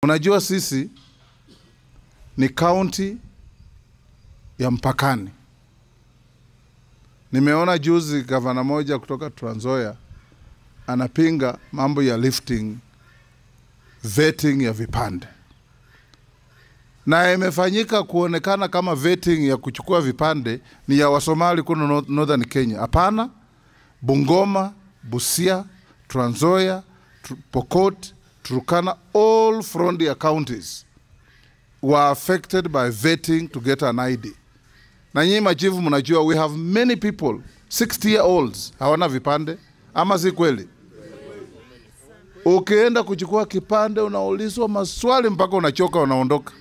Unajua sisi ni county ya mpakani. Nimeona juzi gavana moja kutoka Trans Nzoia anapinga mambo ya lifting, vetting ya vipande. Na imefanyika kuonekana kama vetting ya kuchukua vipande ni ya Wasomali kuna Northern Kenya. Hapana, Bungoma, Busia, Trans Nzoia, Pokot, Turkana, all frontier counties were affected by vetting to get an ID. Na nyinyi machifu mnajua we have many people 60-year-olds hawana vipande, ama si kweli? Ukienda kuchukua kipande unaulizwa maswali mpaka unachoka unaondoka.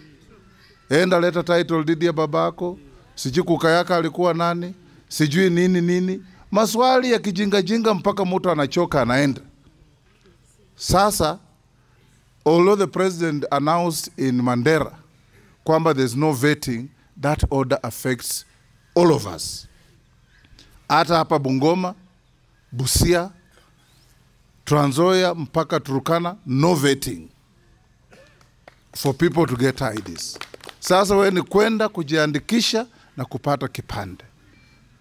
Enda leta title deed ya babako, sijui kuka yaka alikuwa nani, sijui nini. Maswali ya kijinga mpaka mtu anachoka anaenda. Sasa, although the president announced in Mandera kwamba there's no vetting, that order affects all of us. Hata hapa Bungoma, Busia, Trans Nzoia mpaka Turkana, no vetting for people to get IDs. Sasa wewe ni kwenda kujiandikisha na kupata kipande.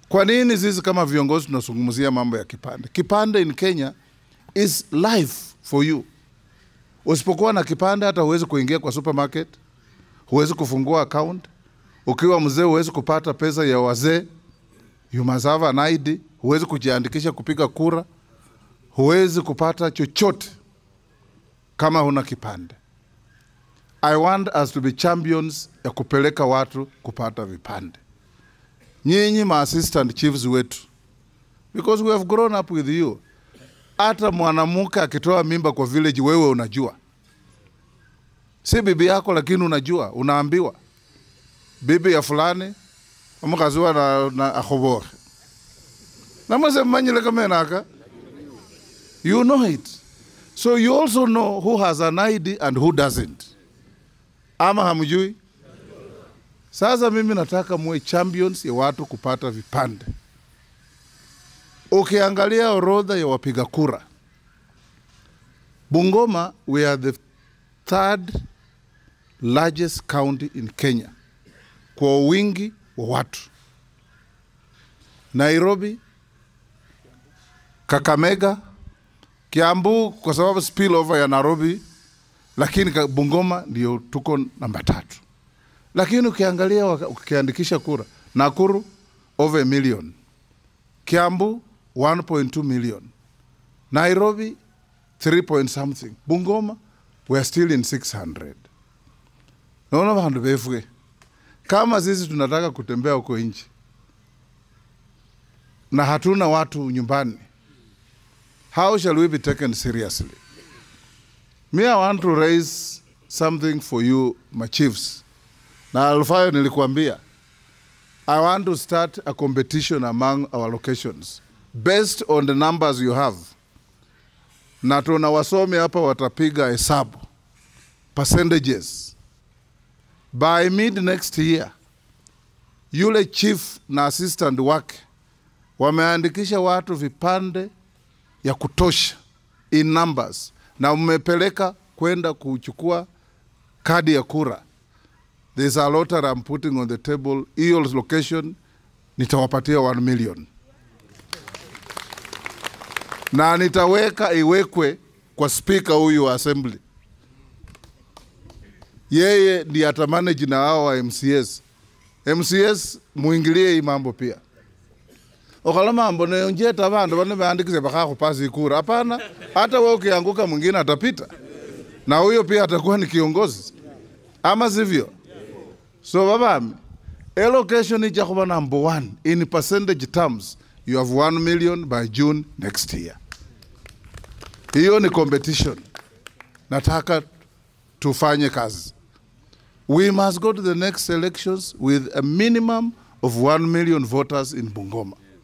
Kwa nini sisi kama viongozi tunazungumzia mambo ya kipande? Kipande in Kenya is life for you. Usipokuwa na kipande hata huwezi kuingia kwa supermarket, huwezi kufungua account. Ukiwa mzee huwezi kupata pesa ya wazee. You must have an ID. Huwezi kujiandikisha kupiga kura. Huwezi kupata chochote kama huna kipande. I want us to be champions ya kupeleka watu kupata vipande. Nyinyi ma assistant chiefs wetu, because we have grown up with you. Hata mwanamuke akitoa mimba kwa village wewe unajua. Si bibi yako lakini unajua, unaambiwa. Bibi ya fulani, amukazua na akhobore. Namase manyile kamenaka. You know it. So you also know who has an ID and who doesn't. Ama hamjui? Sasa mimi nataka muwe champions ya watu kupata vipande. Ukiangalia orodha ya wapiga kura, Bungoma, we are the third largest county in Kenya kwa wingi wa watu. Nairobi, Kakamega, Kiambu kwa sababu spillover ya Nairobi, lakini Bungoma ndio tuko namba 3. Lakini ukiangalia ukiandikisha kura, Nakuru over 1 million, Kiambu 1.2 million, Nairobi 3 point something, Bungoma we are still in 600. Naona bandu befwe kama sisi tunataka kutembea huko nje na hatuna watu nyumbani, how shall we be taken seriously? Me, I want to raise something for you, my chiefs. Na Alfayo nilikuambia, I want to start a competition among our locations based on the numbers you have. Na tuna wasomi hapa watapiga hesabu, percentages. By mid next year, yule chief na assistant wake wameandikisha watu vipande ya kutosha in numbers, na umepeleka kwenda kuchukua kadi ya kura. There's a lot that I'm putting on the table. Hiyo location nitawapatia 1 million. Na nitaweka iwekwe kwa speaker huyu wa assembly. Yeye ndiye atamanage na hao wa MCS. MCS muingilie hii mambo pia. Okala mambo ne njeta bandu bane baandikise baka kupasi kura. Hapana, hata wewe ukianguka mwingine atapita. Na huyo pia atakuwa ni kiongozi. Ama sivyo? So babami, allocation is number 1 in percentage terms. You have 1 million by June next year. Hiyo ni competition. Nataka tufanye kazi. We must go to the next elections with a minimum of 1 million voters in Bungoma.